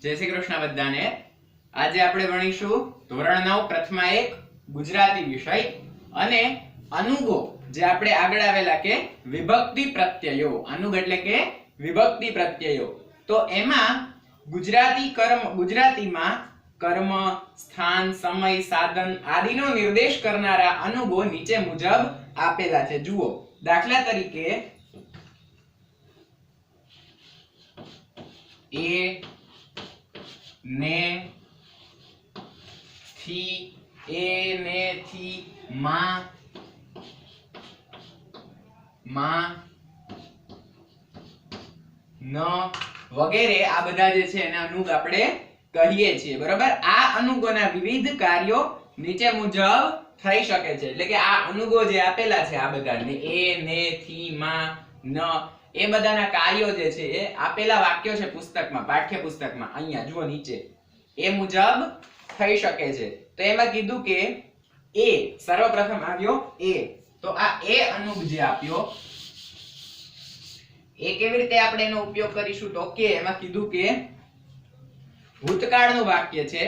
जय श्री कृष्ण बधाने। आज આપણે ભણીશું ધોરણ 9 પ્રથમા 1 ગુજરાતી વિષય અને અનુગો જે આપણે આગળ આવેલા કે વિભક્તિ પ્રત્યયો। અનુગ એટલે કે વિભક્તિ પ્રત્યયો। તો એમાં ગુજરાતીમાં કર્મ, સ્થાન, સમય, સાધન આદિનો નિર્દેશ કરનારા અનુગો નીચે મુજબ આપેલા છે। જુઓ, દાખલા તરીકે એ ने थी, ए ने थी, मां न वगैरे आ બધા જે છે એના અનુગ આપણે કહીએ છીએ। બરાબર। આ અનુગોના વિવિધ કાર્યો નીચે મુજબ થઈ શકે છે। એટલે કે આ અનુગો જે આપેલા છે આ બધા ને એ ને થી માં ન એ બધાના કાર્યો જે છે એ આપેલા વાક્યો છે પુસ્તકમાં, પાઠ્ય પુસ્તકમાં। અહીંયા જુઓ નીચે એ મુજબ થઈ શકે છે। તો એમાં કીધું કે એ સર્વપ્રથમ આવ્યો એ, તો આ એ અનુગ જે આપ્યો એ કેવી રીતે આપણે એનો ઉપયોગ કરીશું? તો કે એમાં કીધું કે ભૂતકાળનું વાક્ય છે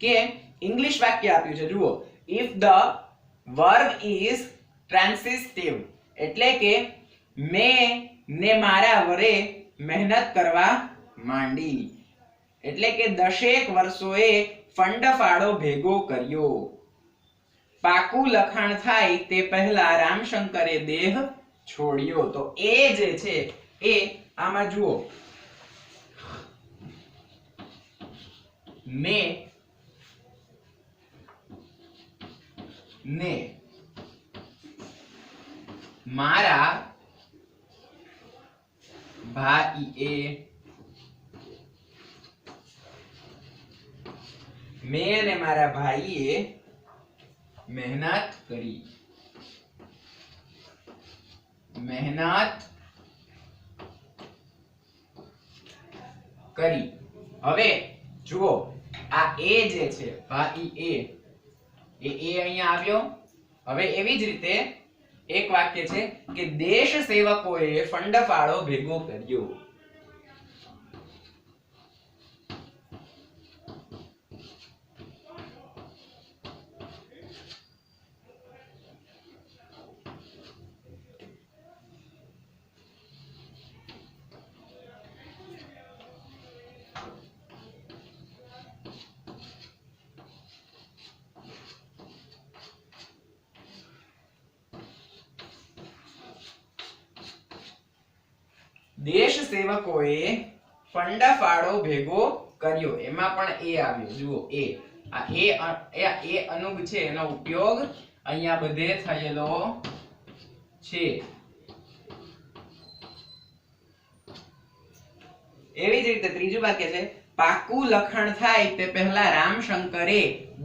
કે ઇંગ્લિશ વાક્ય આપ્યું છે। જુઓ, if the verb is transitive એટલે કે મેં ને મારા વરે મહેનત કરવા માંડી, એટલે કે 10 વર્ષોએ ફંડફાળો ભેગો કર્યો। પાકું લખાણ થાય તે પહેલા રામશંકરે દેહ છોડ્યો। તો એ જે છે એ આમાં જુઓ, મેં ને મારા ભાઈએ મેં અને મારા ભાઈએ મહેનત કરી। હવે જુઓ, આ એ જે છે ભાઈ એ અહીંયા આવ્યો। હવે એવી જ રીતે એક વાક્ય છે કે દેશ સેવકોએ ફંડફાળો ભેગો કર્યો। દેશ સેવકોએ ફંડફાળો ભેગો કર્યો, એમાં પણ એ આવ્યો। જુઓ એ અનુગ છે એનો ઉપયોગ અહીંયા બધે થયેલો છે। એવી જ રીતે ત્રીજું વાક્ય છે પાકું લખાણ થાય તે પહેલા રામશંકરે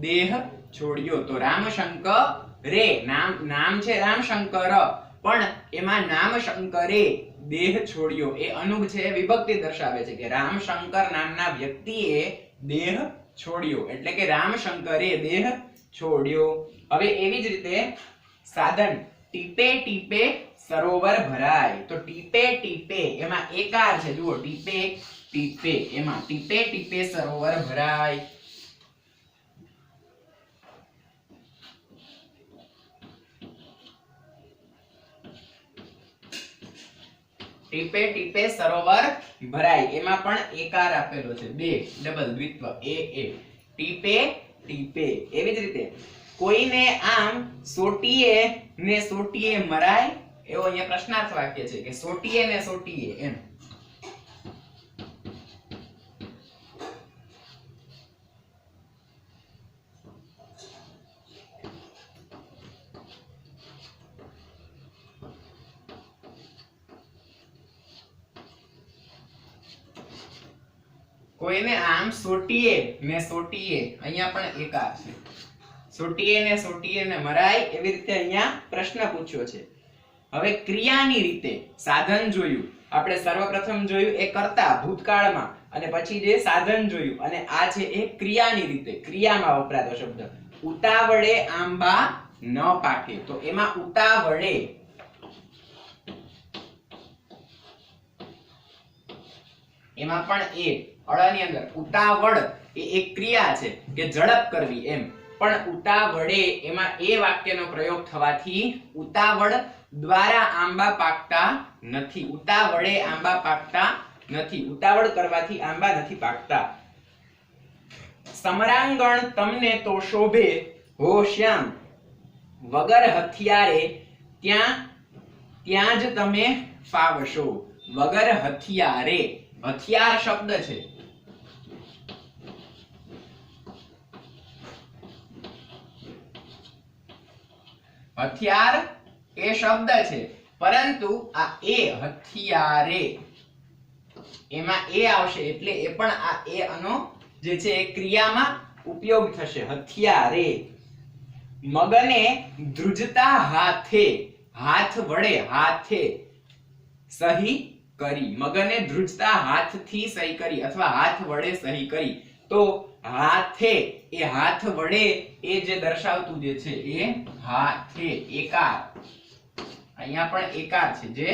દેહ છોડ્યો। તો રામશંકરે નામ છે રામશંકર, પણ એમાં નામશંકરે દેહ છોડ્યો। એ અનુગ છે વિભક્તિ દર્શાવે છે કે રામશંકર નામના વ્યક્તિએ દેહ છોડ્યો, એટલે કે રામશંકરે દેહ છોડ્યો। હવે એવી જ રીતે સાધન ટીપે ટીપે સરોવર ભરાય। તો ટીપે ટીપે એમાં એકાર છે। જુઓ, ટીપે ટીપે એમાં ટીપે ટીપે સરોવર ભરાય। ટીપે ટીપે સરોવર ભરાય એમાં પણ એકાર આપેલો છે, બે ડબલ દ્વિત્વ એ ટીપે ટીપે। એવી જ રીતે કોઈને આમ સોટીએ ને સોટીએ મરાય, એવો અહીંયા પ્રશ્નાર્થ વાક્ય છે કે સોટીએ ને સોટીએ એમ। કોઈને આમ સોટીએ ને સોટીએ, અહીંયા પણ એકાર છે। સોટીએ ને મરાય, એવી રીતે અહીંયા પ્રશ્ન પૂછ્યો છે। હવે ક્રિયાની રીતે સાધન જોયું આપણે, સર્વપ્રથમ જોયું એ કર્તા ભૂતકાળમાં, અને પછી જે સાધન જોયું, અને આ છે એ ક્રિયાની રીતે, ક્રિયામાં વપરાતો શબ્દ। ઉતાવળે આંબા ન પાકે, તો એમાં ઉતાવળે એમાં પણ એ અળની અંદર ઉતાવળ એ એક ક્રિયા છે કે ઝડપ કરવી એમ, પણ ઉતાવળે એમાં એ વાક્યનો પ્રયોગ થવાથી ઉતાવળ દ્વારા આંબા પાકતા નથી, ઉતાવળે આંબા પાકતા નથી, ઉતાવળ કરવાથી આંબા નથી પાકતા. સમરાંગણ તમને તો શોભે હો શ્યામ, વગર હથિયારે ત્યાં જ તમે ફાવશો. વગર હથિયારે, હથિયાર શબ્દ છે, હથિયાર એ શબ્દ છે, પરંતુ આ એ હથિયારે એમાં એ આવશે એટલે એ પણ આ એ આનો જે છે એ ક્રિયામાં ઉપયોગ થશે. હથિયારે. મગને ધ્રુજતા હાથે, હાથ વડે, હાથે સહી કરી. મગને ધ્રુજતા હાથથી સહી કરી અથવા હાથ વડે સહી કરી. તો હાથે એ હાથ વડે એ જે દર્શાવતું જે છે એ હાથે એકાર, અહીંયા પણ એકાર છે જે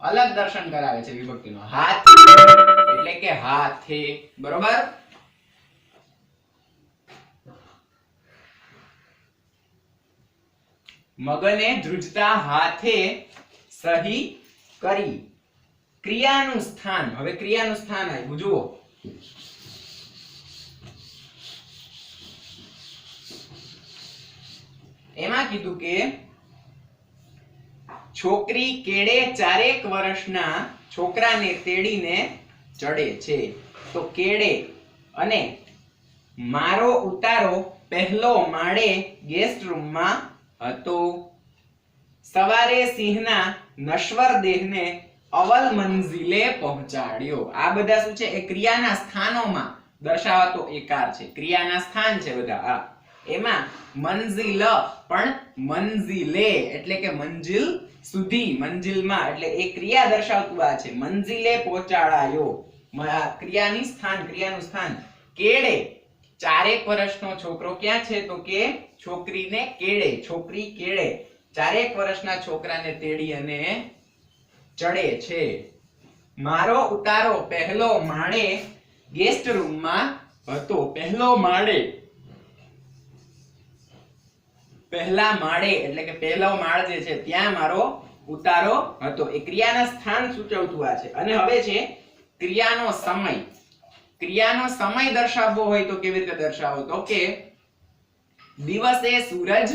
અલગ દર્શન કરાવે છે વિભક્તિનો. હાથ એટલે કે હાથે, બરોબર. મગને ધ્રુજતા હાથે સહી કરી. ક્રિયાનું સ્થાન, હવે ક્રિયાનું સ્થાન આવ્યું જુઓ. એમાં કીધું કે છોકરી કેડે 4 વર્ષના છોકરાને તેડીને ચડે છે. તો કેડે અને મારો ઉતારો પહેલો માળે ગેસ્ટ રૂમમાં હતો. સવારે સિંહના નશ્વર દેહને અવલ મંઝિલે પહોંચાડ્યો. આ બધા શું છે એ ક્રિયાના સ્થાનોમાં દર્શાવાતો એકાર છે, ક્રિયાના સ્થાન છે બધા. આ એમાં મંઝિલ પણ મંઝિલે એટલે કે મંજિલ સુધી, મંજિલમાં એટલે એ ક્રિયા દર્શાવતું આ છે. મંઝિલે પહોંચાડાયો, ક્રિયાની સ્થાન, ક્રિયાનું સ્થાન. કેડે 4 વર્ષનો છોકરો ક્યાં છે તો કે છોકરીને કેડે, છોકરી કેડે 4 વર્ષના છોકરાને તેડી અને ચડે છે. મારો ઉતારો પહેલો માળે ગેસ્ટ રૂમમાં હતો. પહેલો માળે, પહેલા માળે એટલે કે પહેલો માળ જે છે ત્યાં મારો ઉતારો હતો. એ ક્રિયાના સ્થાન સૂચવતું આ છે. અને હવે છે ક્રિયાનો સમય. ક્રિયાનો સમય દર્શાવવો હોય તો કેવી રીતે દર્શાવો તો કે દિવસે સૂરજ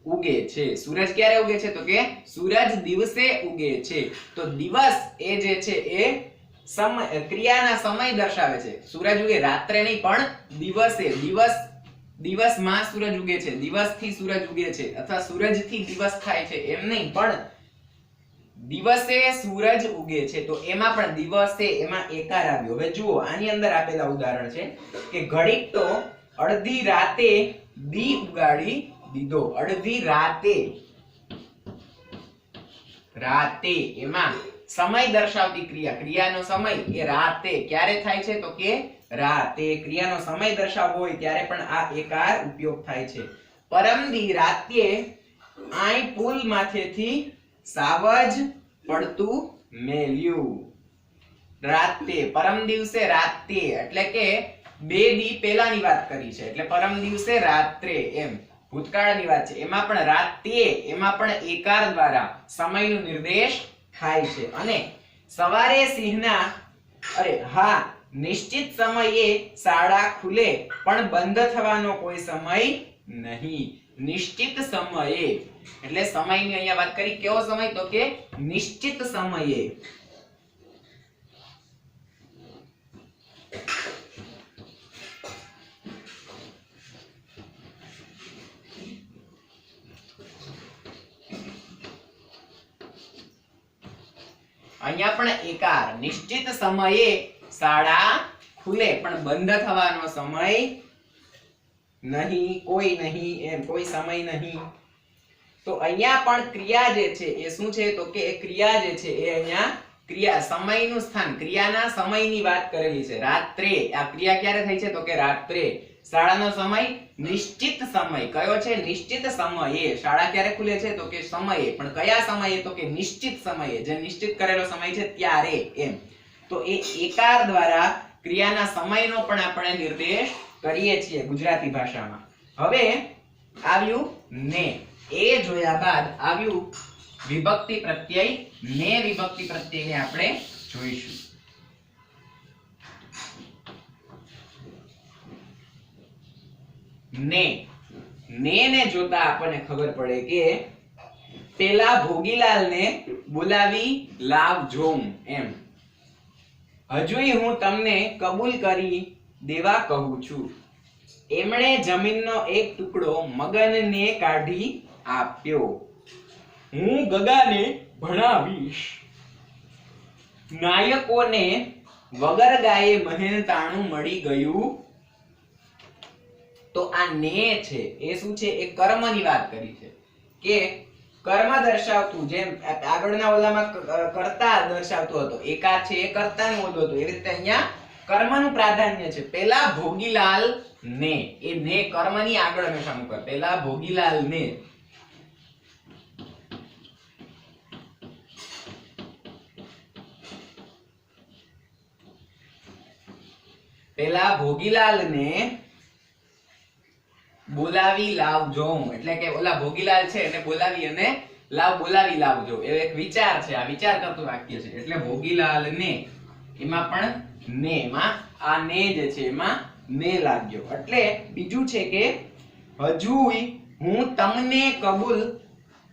ઉગે છે. સૂરજ ક્યારે ઉગે છે તો કે સૂરજ દિવસે ઉગે છે. તો દિવસ એ જે છે એ સમય, ક્રિયાના સમય દર્શાવે છે. સૂરજ ઉગે રાત્રે નહીં પણ દિવસે, દિવસમાં સૂરજ ઉગે છે, દિવસથી સૂરજ ઉગે છે અથવા સૂરજથી દિવસ થાય છે એમ નહીં, પણ દિવસે સૂરજ ઉગે છે. તો એમાં પણ દિવસે એમાં એકાર આવ્યો. હવે જુઓ આની અંદર આપેલા ઉદાહરણ છે કે ઘડીક તો અડધી રાતે દી ઉગાડી દીધો. અડધી રાતે, રાતે એમાં સમય દર્શાવતી ક્રિયા, ક્રિયાનો સમય એ રાતે ક્યારે થાય છે તો કે રાતે. ક્રિયાનો સમય દર્શાવવો હોય ત્યારે પણ આ એકાર ઉપયોગ થાય છે. પરમદી રાત્યે આઈ પુલ માથેથી સાવજ પડતું મેલ્યું. રાતે, પરમ દિવસે રાતે એટલે કે 2 દી પહેલાની વાત કરી છે એટલે પરમ દિવસે રાત્રે એમ ભૂતકાળની વાત છે. એમાં પણ રાત્યે એમાં પણ એકાર દ્વારા સમયનો નિર્દેશ થાય છે. અને સવારે સિંહના નિશ્ચિત સમયે શાળા ખુલે પણ બંધ થવાનો કોઈ સમય નહીં. નિશ્ચિત સમયે એટલે સમયની અહીંયા વાત કરી. કેવો સમય તો કે નિશ્ચિત સમયે. અહીંયા પણ એકાર. નિશ્ચિત સમયે શાળા ખુલે પણ બંધ થવાનો સમય નહીં, કોઈ નહીં એમ, કોઈ સમય નહીં. તો અહીંયા પણ ક્રિયા જે છે એ શું છે તો કે ક્રિયા જે છે એ અહીંયા ક્રિયા સમયનું સ્થાન, ક્રિયાના સમયની વાત કરેલી છે. રાત્રે, આ ક્રિયા ક્યારે થઈ છે તો કે રાત્રે. શાળાનો સમય નિશ્ચિત સમય કયો છે? નિશ્ચિત સમયે. શાળા ક્યારે ખુલે છે તો કે સમયે, પણ કયા સમયે તો કે નિશ્ચિત સમયે, જે નિશ્ચિત કરેલો સમય છે ત્યારે એમ. તો એ એકાર દ્વારા ક્રિયાના સમયનો પણ આપણે નિર્દેશ કરીએ છીએ ગુજરાતી ભાષામાં. હવે આવ્યું ને, એ જોયા બાદ આવ્યું વિભક્તિ પ્રત્યય. ને વિભક્તિ પ્રત્યયને આપણે જોઈશું. ને જોતા આપણને ખબર પડે કે પેલા ભોગીલાલને બોલાવી લાવજો એમ. હજુય હું તમને કબૂલ કરી દેવા કહું છું. એમણે જમીનનો એક ટુકડો મગનને કાઢી આપ્યો. હું ગગાને ભણાવીશ. નાયકોને વગર ગાયે મહેનતાણું મળી ગયું. તો આ ને છે એ શું છે? એ કર્મની વાત કરી છે કે કર્મ દર્શાવતું, જેમ આગળના ઓલામાં કર્તા દર્શાવતો હતો, એકાર છે એ કર્તાનું ઓલું હતું, એવી રીતે અહીંયા કર્મનું પ્રાધાન્ય છે. પેલા ભોગીલાલ ને, એ ને કર્મની આગળ હંમેશા મૂકે. પેલા ભોગીલાલ ને બોલાવી લાવજો. એટલે કે ઓલા ભોગીલાલ છે એને બોલાવી અને બોલાવી લાવજો, એવો એક વિચાર છે. આ વિચાર કરતું વાક્ય છે. એટલે ભોગીલાલ ને, એમાં પણ ને, એમાં આ ને જે છે એમાં ને લાગ્યો. એટલે બીજું છે કે હજુય હું તમને કબૂલ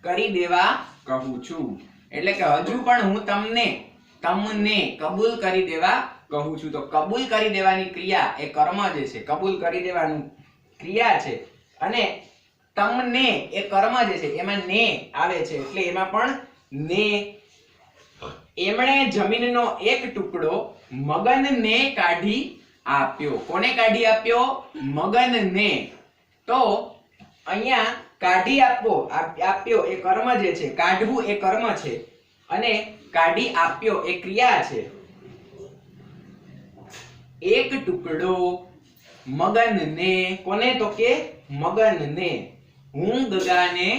કરી દેવા કહું છું. એટલે કે હજુ પણ હું તમને કબૂલ કરી દેવા કહું છું. તો કબૂલ કરી દેવાની ક્રિયા એ કર્મ જે છે, કબૂલ કરી દેવાનું ક્રિયા છે, અને તમને એ કર્મ જે છે એમાં ને આવે છે. એટલે એમાં પણ ને. એમણે જમીનનો એક ટુકડો મગનને કાઢી આપ્યો. કોને કાઢી આપ્યો? મગનને. તો અહીંયા કાઢી આપ્યો એ કર્મ જે છે, કાઢવું એ કર્મ છે, અને કાઢી આપ્યો એ ક્રિયા છે. એક ટુકડો મગનને, કોને? તો કે મગનને. હું ગગાને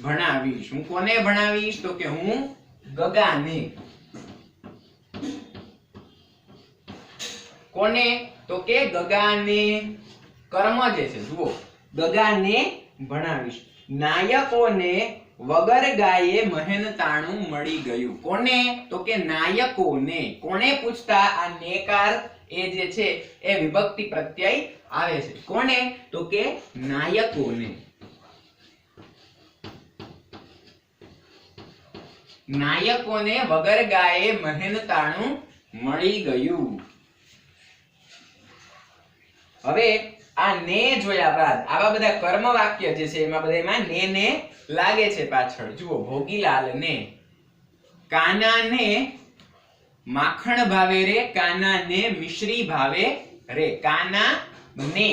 ભણાવીશ. હું કોને ભણાવીશ? તો કે હું ગગાને. કોને? તો કે ગગાને. કર્મ જે છે જુઓ, ગગાને ભણાવીશ. નાયકોને વગર ગાયે મહેનતાણું મળી ગયું. કોને? તો કે નાયકોને. કોને પૂછતા આ નેકાર એ જે છે એ વિભક્તિ પ્રત્યય આવે છે. કોને? તો કે નાયકોને. નાયકોને વગર ગાયે મહેનતાણું મળી ગયું. હવે આ ને જોયા બાદ આવા બધા કર્મ વાક્ય જે છે એમાં બધામાં ને લાગે છે પાછળ. જુઓ, ભોગીલાલ ને, કાના ને માખણ ભાવે રે, કાના ને મિશ્રી ભાવે રે. કાના ને,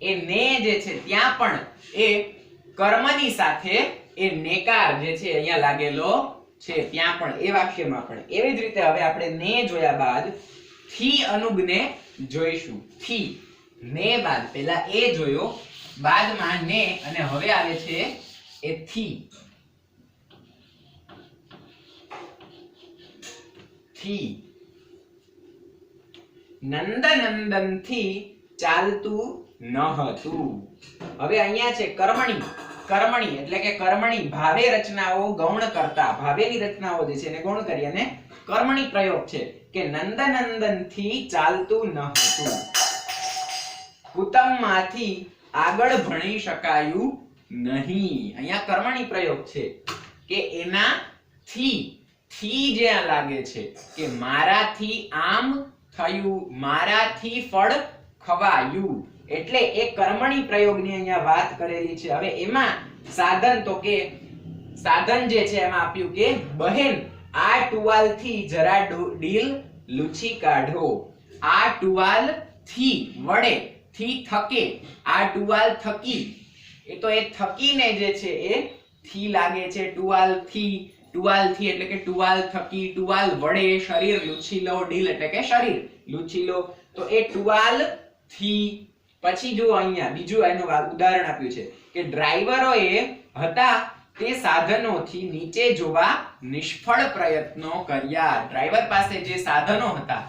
એ ને જે છે ત્યાં પણ એ કર્મની સાથે એ નેકાર જે છે અહીંયા લાગેલો છે. ત્યાં પણ એ વાક્યમાં પણ એવી જ રીતે હવે આપણે ને જોયા બાદ થી અનુગને જોઈશું. થી ને બાદ પહેલા એ જોયો, બાદમાં ને, અને હવે આવે છે એ થી. નંદનંદન થી ચાલતું ન હતું. હવે અહીંયા છે કર્મણી. કર્મણી એટલે કે કર્મણી ભાવે રચનાઓ ગૌણ કરતા, ભાવેની રચનાઓ જે છે એને ગૌણ કરી અને કર્મણી પ્રયોગ છે કે નંદનંદન થી ચાલતું ન હતું. કુતમમાંથી આગળ ભણી શકાયું નહીં. અહીંયા કર્મણી પ્રયોગ છે કે એનાથી જ્યાં લાગે છે કે મારાથી આમ થયું, મારાથી ફળ ખવાયું, એટલે એ કર્મણી પ્રયોગની અહીંયા વાત કરેલી છે. હવે એમાં સાધન, તો કે સાધન જે છે એમાં આપ્યું કે બહેન આ ટુવાલ થી જરા ડીલ લૂછી કાઢો. આ ટુવાલ થી વડે, થી થકે, આ ટુવાલ થકી, એ તો એ થકીને જે છે એ થી લાગે છે. ટુવાલ થી એટલે કે ટુવાલ થકી, ટુવાલ વડે શરીર લૂછી લો, ડીલ એટલે કે શરીર લૂછી લો. તો એ ટુવાલ થી પછી જો અહીંયા બીજું એનું ઉદાહરણ આપ્યું છે કે ડ્રાઈવરોએ હતા તે સાધનોથી નીચે જોવા નિષ્ફળ પ્રયત્નો કર્યા. ડ્રાઈવર પાસે જે સાધનો હતા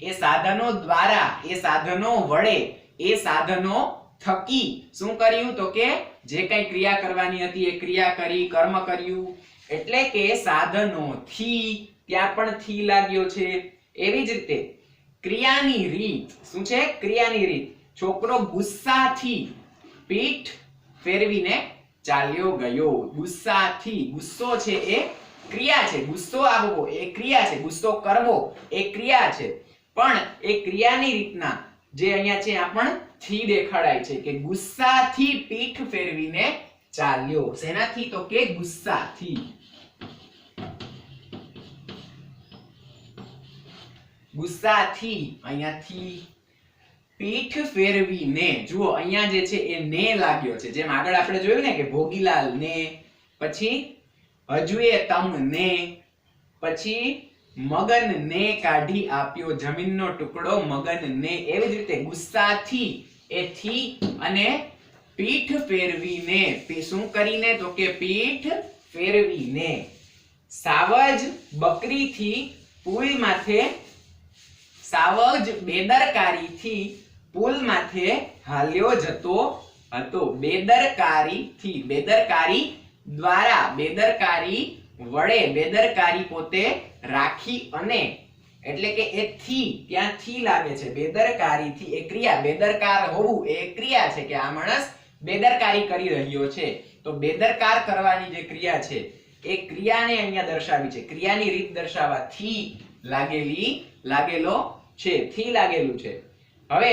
એ સાધનો દ્વારા, એ સાધનો વડે, એ સાધનો થકી શું કર્યું? તો કે જે કઈ ક્રિયા કરવાની હતી એ ક્રિયા કરી, કર્મ કર્યું. એટલે કે સાધનોથી, ત્યાં પણ થી લાગ્યો છે. એવી જ રીતે ક્રિયાની રીત શું છે? ક્રિયાની રીત. છોકરો ગુસ્સાથી પીઠ ફેરવીને ચાલ્યો ગયો. ગુસ્સાથી, ગુસ્સો છે એ ક્રિયા છે, ગુસ્સો આવવો એ ક્રિયા છે, ગુસ્સો કરવો એ ક્રિયા છે. પણ એ ક્રિયાની રીતના જે અહીંયા છે આ પણ થી દેખાડાય છે કે ગુસ્સાથી પીઠ ફેરવીને ચાલ્યો. શેનાથી? તો કે ગુસ્સાથી. ગુસ્સાથી, અહીંયાથી પીઠ ફેરવીને. જુઓ અહીંયા જે છે એ ને લાગ્યો છે. જેમ આગળ આપણે જોયું ને કે ભોગીલાલ ને, પછી હજુએ તમને, પછી મગન ને કાઢી આપ્યો જમીનનો ટુકડો મગન ને. એવી જ રીતે ગુસ્સાથી એ થી અને પીઠ ફેરવીને, શું કરીને? તો કે પીઠ ફેરવીને. સાવજ બકરીથી પુલ માથે, સાવજ બેદરકારીથી પુલ માથે હાલ્યો જતો હતો. બેદરકારીથી, બેદરકારી દ્વારા, બેદરકારી વડે, બેદરકારી પોતે રાખી અને, એટલે કે એ થી, ત્યાં થી લાગે છે. બેદરકારીથી એ ક્રિયા, બેદરકાર હોવું એ ક્રિયા છે કે આ માણસ બેદરકારી કરી રહ્યો છે. તો બેદરકાર કરવાની જે ક્રિયા છે એ ક્રિયાને અહીંયા દર્શાવી છે. ક્રિયાની રીત દર્શાવવા થી લાગેલો છે, થી લાગેલું છે. હવે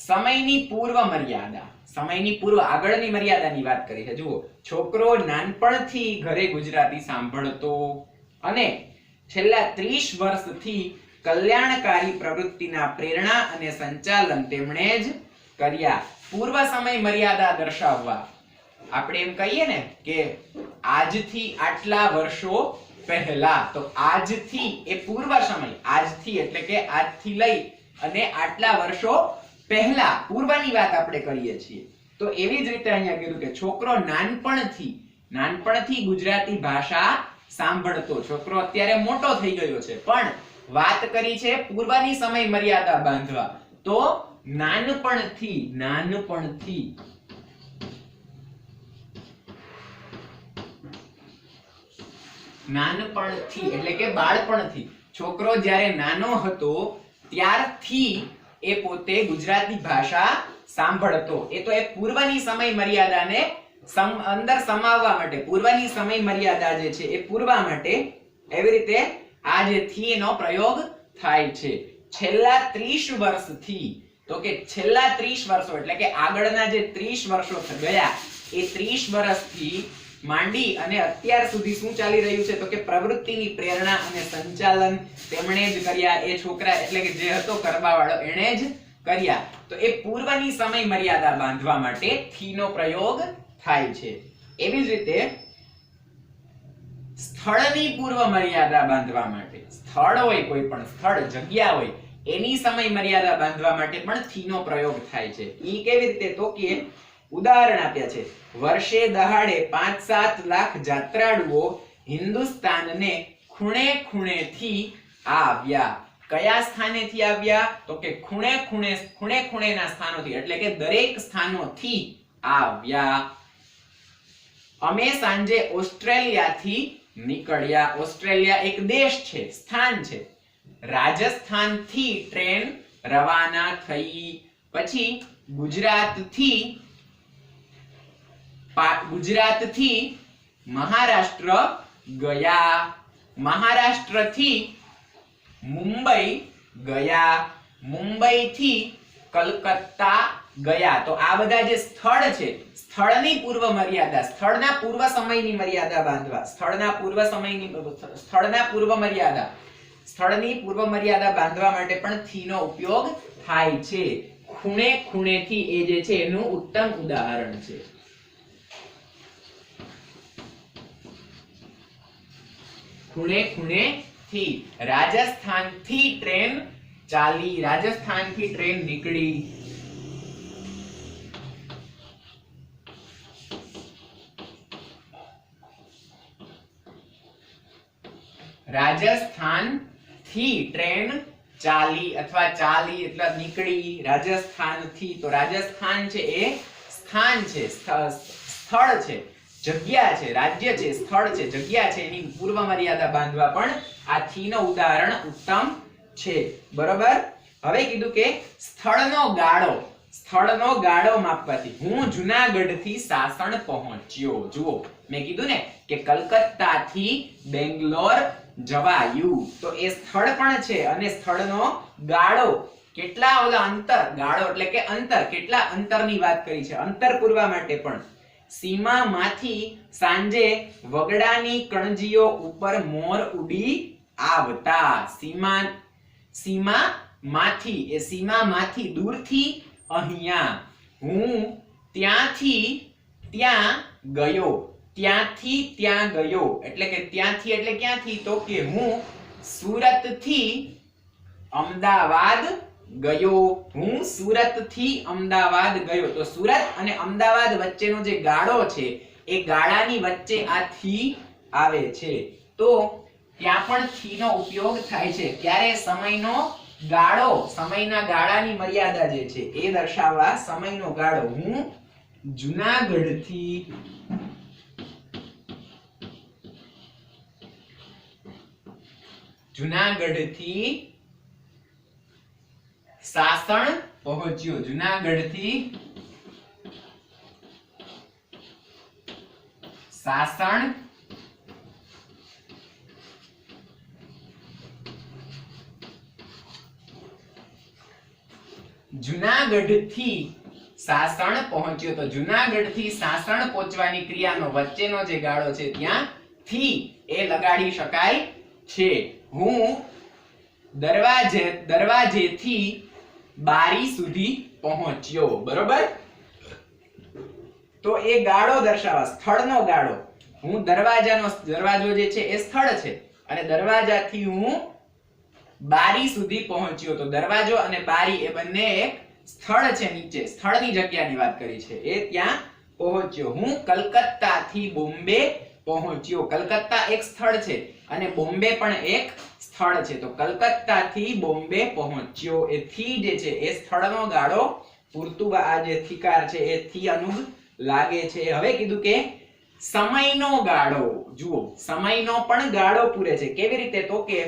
સમયની પૂર્વ મર્યાદા, સમયની પૂર્વ આગળની મર્યાદાની વાત કરી છે. જુઓ, છોકરો નાનપણથી ઘરે ગુજરાતી સાંભળતો અને છેલ્લા 30 વર્ષથી કલ્યાણકારી પ્રવૃત્તિના પ્રેરણા અને સંચાલન તેમણે જ કર્યા. પૂર્વ સમય મર્યાદા દર્શાવવા આપણે એમ કહીએ ને કે આજથી આટલા વર્ષો પહેલા, તો આજથી એ પૂર્વ સમય, આજથી એટલે કે આજથી લઈ અને આટલા વર્ષો પહેલા, પૂર્વની વાત આપણે કરીએ છીએ. તો એવી જ રીતે અહીંયા કીધું કે છોકરો નાનપણથી ગુજરાતી ભાષા સાંભળતો. છોકરો અત્યારે મોટો થઈ ગયો છે પણ વાત કરી છે પૂર્વની સમય મર્યાદા બાંધવા. તો નાનપણથી એટલે કે બાળપણથી, છોકરો જ્યારે નાનો હતો ત્યારથી એ પોતે ગુજરાતી ભાષા સાંભળતો. એ તો એ પૂર્વની સમય મર્યાદાને અંદર સમાવવા માટે, પૂર્વની સમય મર્યાદા જે છે એ પૂરવા માટે એવી રીતે આ જે થી નો પ્રયોગ થાય છે. છેલ્લા 30 વર્ષથી, તો કે છેલ્લા 30 વર્ષો એટલે કે આગળના જે 30 વર્ષો ગયા એ 30 વર્ષથી માંડી અને અત્યાર સુધી શું ચાલી રહ્યું છે? તો કે પ્રવૃત્તિની પ્રેરણા અને સંચાલન તેમણે જ કર્યા. એ છોકરા એટલે કે જે હતો કરવાવાળો એણે જ કર્યા. તો એ પૂર્વની સમય મર્યાદા બાંધવા માટે થી નો પ્રયોગ થાય છે. એવી જ રીતે સ્થળની પૂર્વ મર્યાદા બાંધવા માટે, સ્થળ હોય, કોઈ પણ સ્થળ, જગ્યા હોય, એની સમય મર્યાદા બાંધવા માટે પણ થી નો પ્રયોગ થાય છે. ઈ કેવી રીતે? તો કે ઉદાહરણ આપ્યા છે. વર્ષે દહાડે 5-7 લાખ જાત્રાળુઓ હિન્દુસ્તાનને ખૂણે ખૂણેથી આવ્યા. કયા સ્થાનેથી આવ્યા? તો કે ખૂણે ખૂણેના સ્થાનોથી, એટલે કે દરેક સ્થાનોથી આવ્યા. અમે સાંજે ઓસ્ટ્રેલિયાથી નીકળ્યા. ઓસ્ટ્રેલિયા એક દેશ છે, સ્થાન છે. રાજસ્થાનથી ટ્રેન રવાના થઈ. પછી ગુજરાતથી મહારાષ્ટ્ર ગયા. મહારાષ્ટ્રથી મુંબઈ ગયા. મુંબઈથી કલકત્તા ગયા. તો આ બધા જે સ્થળ છે, સ્થળની પૂર્વ મર્યાદા, સ્થળના પૂર્વ સમયની મર્યાદા બાંધવા, સ્થળની પૂર્વ મર્યાદા બાંધવા માટે પણ થી નો ઉપયોગ થાય છે. ખૂણે ખૂણેથી એ જે છે એનું ઉત્તમ ઉદાહરણ છે. ખૂણે ખૂણેથી, રાજસ્થાનથી ટ્રેન ચાલી, રાજસ્થાનથી ટ્રેન નીકળી. રાજસ્થાનથી ટ્રેન ચાલી અથવા ચાલી એટલે નીકળી, રાજસ્થાન થી, તો રાજસ્થાન છે એ સ્થાન છે, સ્થળ છે, જગ્યા છે, રાજ્ય છે, સ્થળ છે, જગ્યા છે, એની પૂર્વ મર્યાદા બાંધવા પણ આ થી નો ઉદાહરણ ઉત્તમ છે. બરોબર. હવે કીધું કે સ્થળનો ગાળો માપવાથી હું જુનાગઢ થી સાસણ પહોંચ્યો. જુઓ મેં કીધું ને કે કલકત્તા થી બેંગ્લોર જવાયું, તો એ સ્થળ પણ છે અને સ્થળનો ગાળો કેટલા ઓલા અંતર, ગાળો એટલે કે અંતર, કેટલા અંતરની વાત કરી છે, અંતર પૂરવા માટે પણ સીમામાંથી સાંજે વગડાની કણજીઓ ઉપર મોર ઉડી આવતા. સીમામાંથી દૂરથી અહીંયા, હું ત્યાંથી ત્યાં ગયો, ત્યાંથી ત્યાં ગયો એટલે કે ત્યાંથી એટલે ક્યાંથી, તો કે હું સુરત થી અમદાવાદ ગયો, હું સુરત થી અમદાવાદ ગયો. તો સુરત અને અમદાવાદ વચ્ચેનો જે ગાળો છે એ ગાળાની વચ્ચે આ થી આવે છે, તો ત્યાં પણ થી નો ઉપયોગ થાય છે. ત્યારે સમયનો ગાળો, સમયના ગાળાની મર્યાદા જે છે એ દર્શાવવા સમયનો ગાળો, હું જુનાગઢથી સાસણ પહોંચ્યો, જુનાગઢથી સાસણ પહોંચ્યો. તો જુનાગઢથી સાસણ પહોંચવાની ક્રિયાનો વચ્ચેનો જે ગાળો છે ત્યાં થી એ લગાડી શકાય છે. હું દરવાજેથી બારી સુધી પહોંચ્યો. બરોબર. તો એ ગાળો દર્શાવવા, સ્થળનો ગાળો, હું દરવાજો જે છે એ સ્થળ છે અને દરવાજાથી હું બારી સુધી પહોંચ્યો. તો દરવાજો અને બારી એ બંને એક સ્થળ છે, નીચે સ્થળની જગ્યાની વાત કરી છે, એ ત્યાં પહોંચ્યો. હું કલકત્તાથી બોમ્બે પહોંચ્યો. કલકત્તા એક સ્થળ છે અને બોમ્બે પણ એક સ્થળ છે, તો કલકત્તાથી બોમ્બે પહોંચ્યો. એ થી જે છે એ સ્થળનો ગાળો પૂરતું, આ જે થીકાર છે એ થી અનુગ લાગે છે. હવે કીધું કે સમયનો ગાળો, જુઓ સમયનો પણ ગાળો પૂરે છે. કેવી રીતે? તો કે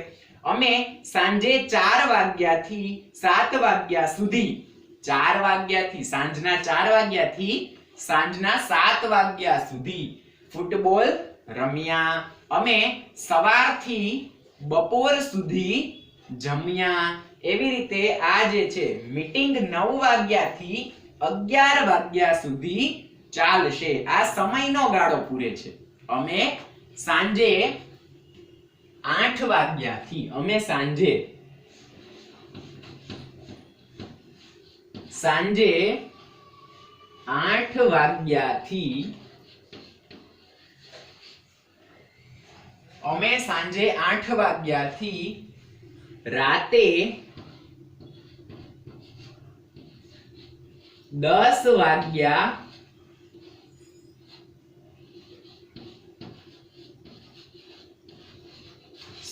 અમે સાંજે 4 વાગ્યાથી 7 વાગ્યા સુધી, 4 વાગ્યાથી સાંજના 4 વાગ્યાથી સાંજના 7 વાગ્યા સુધી ફૂટબોલ રમ્યા. અમે સવારથી બપોર સુધી જમ્યા. એવી રીતે આ જે છે મીટિંગ 9 વાગ્યાથી 11 વાગ્યા સુધી ચાલશે. આ સમયનો ગાળો પૂરે છે. અમે સાંજે 8 વાગ્યાથી, અમે સાંજે 8 વાગ્યાથી, અમે સાંજે 8 વાગ્યાથી રાતે 10 વાગ્યા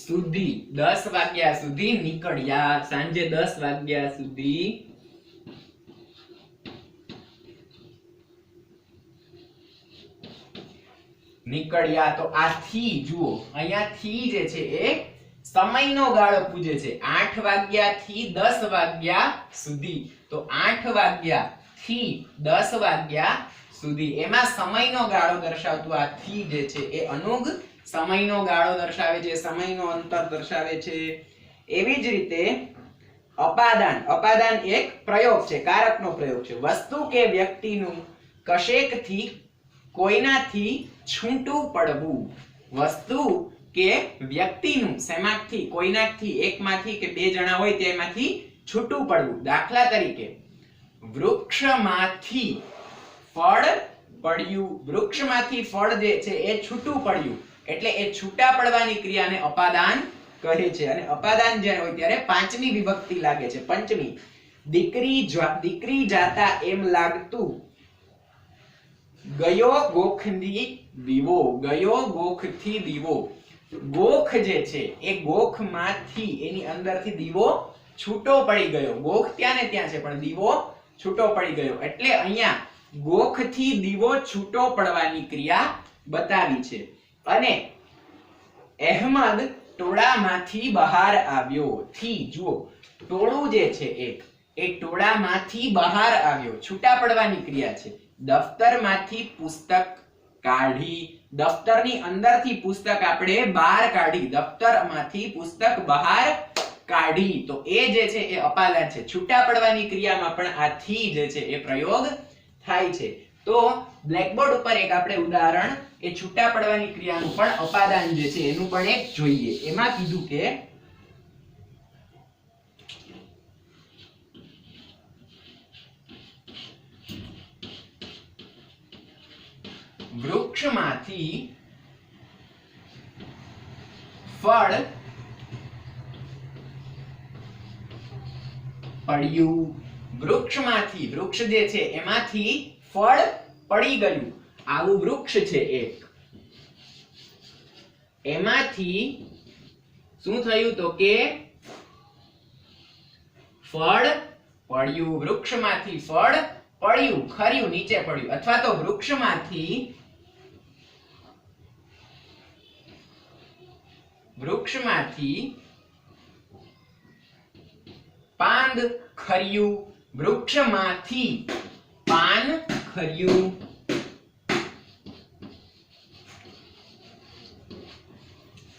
સુધી, 10 વાગ્યા સુધી નીકળ્યા. સાંજે 10 વાગ્યા સુધી નીકળ્યા. તો આ થી જુઓ, અહીંયા થી જે છે એ સમયનો ગાળો પૂજે છે. 8 વાગ્યાથી 10 વાગ્યા સુધી, તો 8 વાગ્યાથી 10 વાગ્યા સુધી, એમાં સમયનો ગાળો દર્શાવતું આ થી જે છે એ અનુગ સમયનો ગાળો દર્શાવે છે, સમયનો અંતર દર્શાવે છે. એવી જ રીતે અપાદાન, અપાદાન એક પ્રયોગ છે, કારકનો પ્રયોગ છે. વસ્તુ કે વ્યક્તિનું કશેકથી કોઈનાથી છૂટું પડવું. વસ્તુ કે વ્યક્તિનું શેમાંથી, કોઈનાથી, એકમાંથી કે બે જણા હોય તેમાંથી છૂટું પડવું. દાખલા તરીકે વૃક્ષમાંથી ફળ પડ્યું. વૃક્ષમાંથી ફળ જે છે એ છૂટું પડ્યું, એટલે એ છૂટા પડવાની ક્રિયાને અપાદાન કહે છે. અને અપાદાન જ્યારે હોય ત્યારે પાંચમી વિભક્તિ લાગે છે, પંચમી. દીકરી જાતા એમ લાગતું, ગયો ગોખથી દીવો. ગયો ગોખથી દીવો. ગોખ જે છે એ ગોખમાંથી, એની અંદરથી દીવો છૂટો પડી ગયો. ગોખ ત્યાં ને ત્યાં છે પણ દીવો છૂટો પડી ગયો એટલે અહીંયા ગોખથી દીવો છૂટો પડવાની ક્રિયા બતાવી છે. અને અહેમદ ટોળામાંથી બહાર આવ્યો. થી જુઓ ટોળું જે છે એ ટોળામાંથી બહાર આવ્યો છૂટા પડવાની ક્રિયા છે. દફતરમાંથી પુસ્તક કાઢી. દફતરની અંદરથી પુસ્તક આપણે બહાર કાઢી. દફતરમાંથી પુસ્તક બહાર કાઢી. તો એ જે છે એ અપાદાન છે. છૂટા પડવાની ક્રિયામાં પણ આ થી જે છે એ પ્રયોગ થાય છે. તો બ્લેકબોર્ડ ઉપર એક આપણે ઉદાહરણ એ છૂટા પડવાની ક્રિયાનું પણ અપાદાન જે છે એનું પણ એક જોઈએ. એમાં કીધું કે વૃક્ષમાંથી ફળ પડ્યું. વૃક્ષમાંથી વૃક્ષ જે છે એમાંથી ફળ પડી ગયું. આવું વૃક્ષ છે એક. એમાંથી શું થયું તો કે ફળ પડ્યું. વૃક્ષમાંથી ફળ પડ્યું ખર્યું નીચે પડ્યું. અથવા તો વૃક્ષમાંથી પાન ખર્યું. વૃક્ષમાંથી પાન ખર્યું.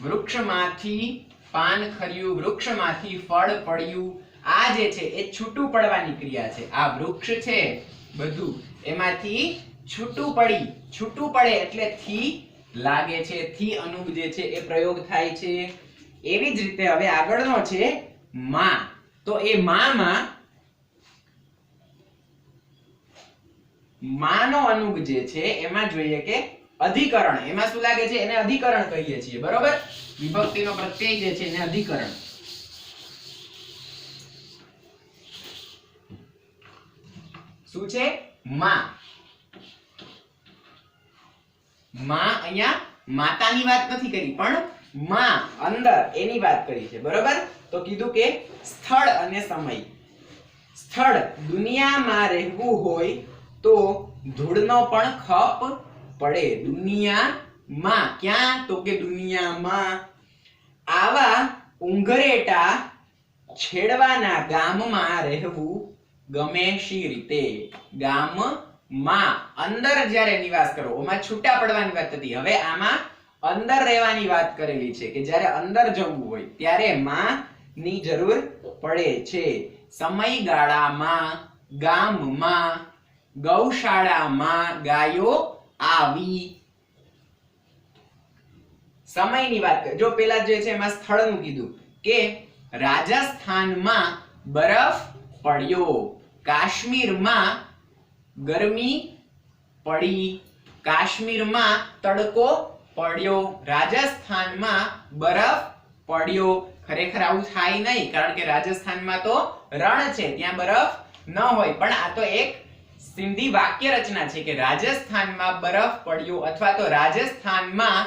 વૃક્ષમાંથી પાન ખર્યું. વૃક્ષમાંથી ફળ પડ્યું. આ જે છે એ છૂટું પડવાની ક્રિયા છે. આ વૃક્ષ છે બધું એમાંથી છૂટું પડી. છૂટું પડે એટલે થી લાગે છે. થી અનુગ જે છે એ પ્રયોગ થાય છે. એવી જ રીતે હવે આગળનો છે માં. તો એ માં માનો અનુગ જે છે એમાં જોઈએ કે અધિકરણ. એમાં શું લાગે છે એને અધિકરણ કહીએ છીએ. બરોબર. વિભક્તિનો પ્રત્યય જે છે એને અધિકરણ. શું છે માં. માં અહીંયા માતાની વાત નથી કરી પણ માં અંદર એની વાત કરી છે. બરોબર. તો કીધું કે સ્થળ અને સમય. સ્થળ દુનિયામાં રહેવું હોય તો ધૂળનો પણ ખપ પડે. દુનિયામાં ક્યાં તો કે દુનિયામાં. આવા ઉંઘરેટા છેડવાના ગામમાં રહેવું ગમે શી રીતે. ગામમાં અંદર જ્યારે નિવાસ કરો. આમાં છૂટા પડવાની વાત હતી. હવે આમાં અંદર રહેવાની વાત કરેલી છે કે જ્યારે અંદર જવું હોય ત્યારે માં ની જરૂર પડે છે. સમયગાળામાં, ગામમાં, ગૌશાળામાં ગાયો આવી. સમયની વાત જો પેલા જે છે એમાં સ્થળનું કીધું કે રાજસ્થાનમાં બરફ પડ્યો. કાશ્મીરમાં ગરમી પડી. કાશ્મીરમાં તડકો પડ્યો. રાજસ્થાનમાં બરફ પડ્યો. ખરેખર આવું થાય નહીં કારણ કે રાજસ્થાનમાં તો રણ છે ત્યાં બરફ ન હોય. પણ આ તો એક સિંધી વાક્ય રચના છે કે રાજસ્થાનમાં બરફ પડ્યો અથવા તો રાજસ્થાનમાં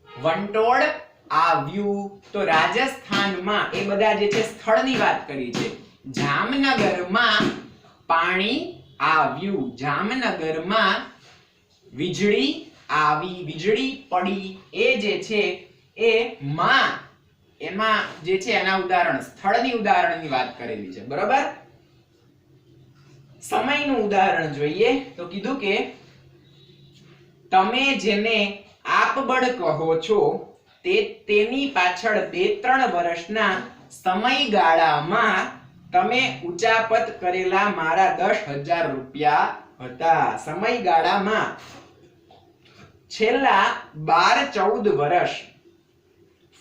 વંટોળ આવ્યું. તો રાજસ્થાનમાં એ બધા જે છે સ્થળની વાત કરી છે. જામનગરમાં પાણી આવ્યું. જામનગરમાં વીજળી આવી. વીજળી પડી. એ જે છે એ માં એમાં જે છે એના ઉદાહરણ સ્થળની ઉદાહરણની વાત કરેલી છે. બરોબર. સમયનું ઉદાહરણ જોઈએ તો કીધું કે તમે જેને આપબળ કહો છો તેની પાછળ 2-3 વર્ષના સમયગાળામાં તમે ઉચાપત કરેલા મારા 10,000 રૂપિયા હતા. સમયગાળામાં છેલ્લા 12-14 વર્ષ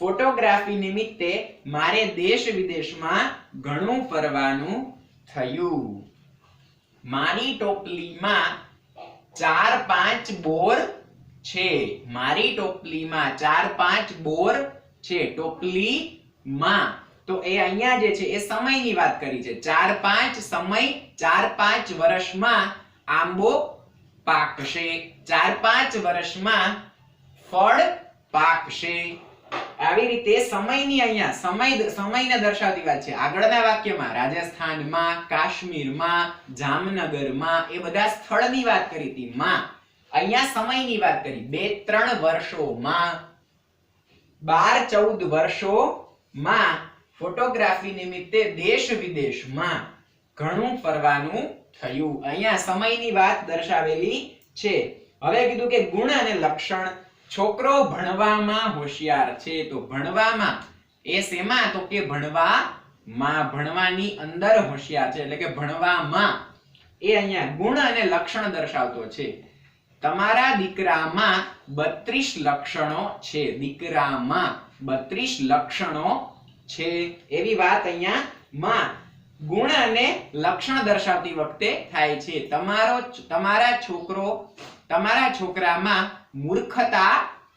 ફોટોગ્રાફી નિમિત્તે મારે દેશ વિદેશમાં ઘણું ફરવાનું થયું. મારી ટોપલીમાં 4-5 બોર છે. મારી ટોપલીમાં 4-5 બોર છે. ટોપલીમાં તો એ અહીંયા જે છે એ સમયની વાત કરી છે. 4-5 સમય 4-5 વર્ષમાં આંબો પાકશે. 4-5 વર્ષમાં ફળ પાકશે. આવી રીતે સમયની અહીંયા સમયને દર્શાવતી વાત છે. આગળના વાક્યમાં રાજસ્થાનમાં, કાશ્મીરમાં, જામનગરમાં એ બધા સ્થળની વાત કરી હતી માં. અહીંયા સમયની વાત કરી. 2-3 વર્ષોમાં, 12-14 વર્ષોમાં ફોટોગ્રાફી નિમિત્તે દેશ વિદેશમાં ઘણું ફરવાનું થયું. અહીંયા સમયની વાત દર્શાવેલી છે. હવે કીધું કે ગુણ અને લક્ષણ. છોકરો ભણવામાં હોશિયાર છે. તો ભણવામાં એ શેમાં? તો કે ભણવામાં, ભણવાની અંદર હોશિયાર છે એટલે કે ભણવામાં. એ અહીંયા ગુણ અને લક્ષણ દર્શાવતો છે. તમારા દીકરામાં 32 લક્ષણો છે. દીકરામાં 32 લક્ષણો છે એવી વાત અહીંયા માં ગુણ અને લક્ષણ દર્શાવતી વખતે થાય છે. તમારા છોકરામાં મૂર્ખતા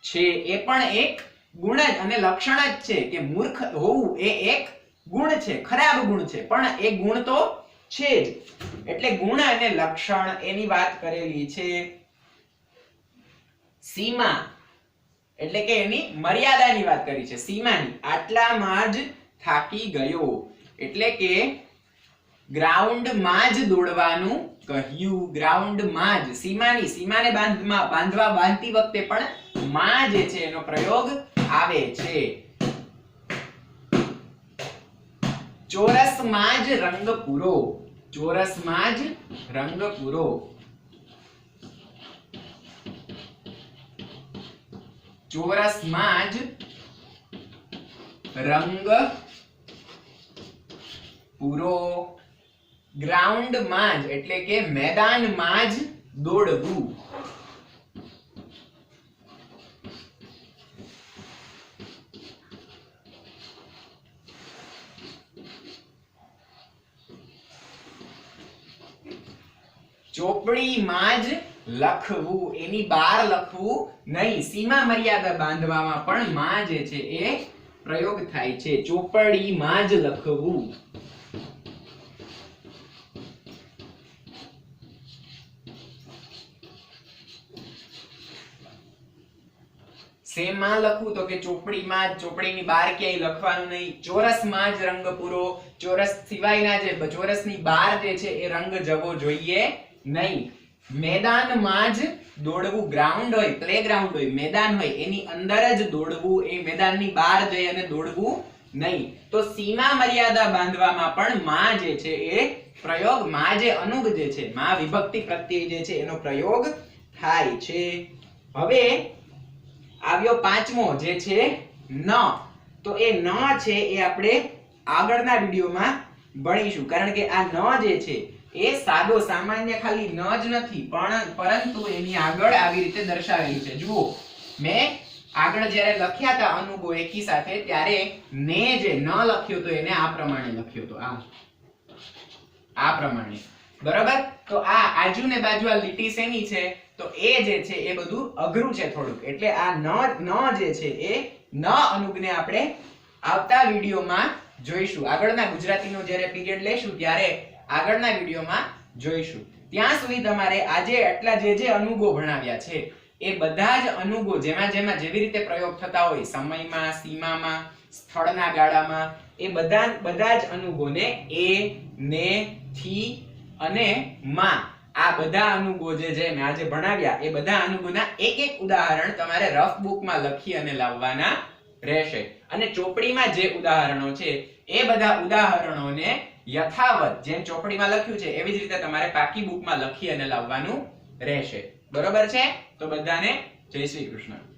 છે. એ પણ એક ગુણ જ અને લક્ષણ જ છે કે મૂર્ખ હોવું એ એક ગુણ છે, ખરાબ ગુણ છે, પણ એ ગુણ તો છે જ. એટલે ગુણ અને લક્ષણ એની વાત કરેલી છે. સીમા એટલે કે એની મર્યાદાની વાત કરી છે. સીમાની. આટલામાં જ થાકી ગયો એટલે કે ગ્રાઉન્ડમાં જ દોડવાનું કહ્યું. ગ્રાઉન્ડમાં જ. સીમાને બાંધતી વખતે પણ માં જે છે એનો પ્રયોગ આવે છે. ચોરસમાં જ રંગ પૂરો. ચોરસમાં જ રંગ પૂરો. ચોરસમાં જ રંગ પૂરો. ગ્રાઉન્ડમાં જ એટલે કે મેદાનમાં જ દોડવું. ચોપડીમાં જ લખવું. એની બહાર લખવું નહીં. સીમા મર્યાદા બાંધવામાં પણ માં જે છે એ પ્રયોગ થાય છે. ચોપડીમાં જ લખવું. શેમાં લખવું? તો કે ચોપડીમાં જ. ચોપડીની બહાર ક્યાંય લખવાનું નહીં. ચોરસમાં જ રંગ પૂરો. ચોરસ સિવાયના જે ચોરસની બહાર જે છે એ રંગ જવો જોઈએ નહીં. મેદાનમાં જ દોડવું. ગ્રાઉન્ડ હોય, પ્લેગ્રાઉન્ડ હોય, મેદાન હોય એની અંદર જ દોડવું. એ મેદાનની બહાર જઈ અને દોડવું નહીં. તો સીમા મર્યાદા બાંધવામાં પણ માં જે છે એ પ્રયોગ, માં જે અનુગ જે છે, માં વિભક્તિ પ્રત્યય જે છે એનો પ્રયોગ થાય છે. હવે આવ્યો પાંચમો જે છે ન. તો એ ન છે એ આપણે આગળના વિડિયોમાં ભણીશું. કારણ કે આ ન જે છે એ સાદો સામાન્ય ખાલી ન જ નથી પરંતુ એની આગળ આવી રીતે દર્શાવેલી છે. જુઓ, મેં આગળ જ્યારે લખ્યા હતા અનુગો એકી સાથે ત્યારે ને જે ન લખ્યો તો એને આ પ્રમાણે લખ્યો તો આ પ્રમાણે. બરાબર? તો આ આજુ ને બાજુ આ લીટી શેની છે? તો એ જે છે એ બધું અઘરું છે થોડુંક. એટલે આ ન જે છે એ ન અનુગને આપણે આવતા વિડિયોમાં જોઈશું. આગળના ગુજરાતીનો જ્યારે પીરિયડ લેશું ત્યારે આગળના વિડિયોમાં જોઈશું. ત્યાં સુધી તમારે આજે આટલા જે અનુગો ભણાવ્યા છે એ બધા જ અનુગો જેમાં જેવી રીતે પ્રયોગ થતા હોય સમયમાં, સીમામાં, સ્થળના ગાળામાં, એ બધા જ અનુગોને એ, ને, થી અને માં, આ બધા અનુગો જે મેં આજે ભણાવ્યા એ બધા અનુગોના એક ઉદાહરણ તમારે રફ બુકમાં લખી અને લાવવાના રહેશે. અને ચોપડીમાં જે ઉદાહરણો છે એ બધા ઉદાહરણોને યથાવત જેમ ચોપડીમાં લખ્યું છે એવી જ રીતે તમારે પાકી બુકમાં લખી અને લાવવાનું રહેશે. બરોબર છે? તો બધાને જય શ્રી કૃષ્ણ.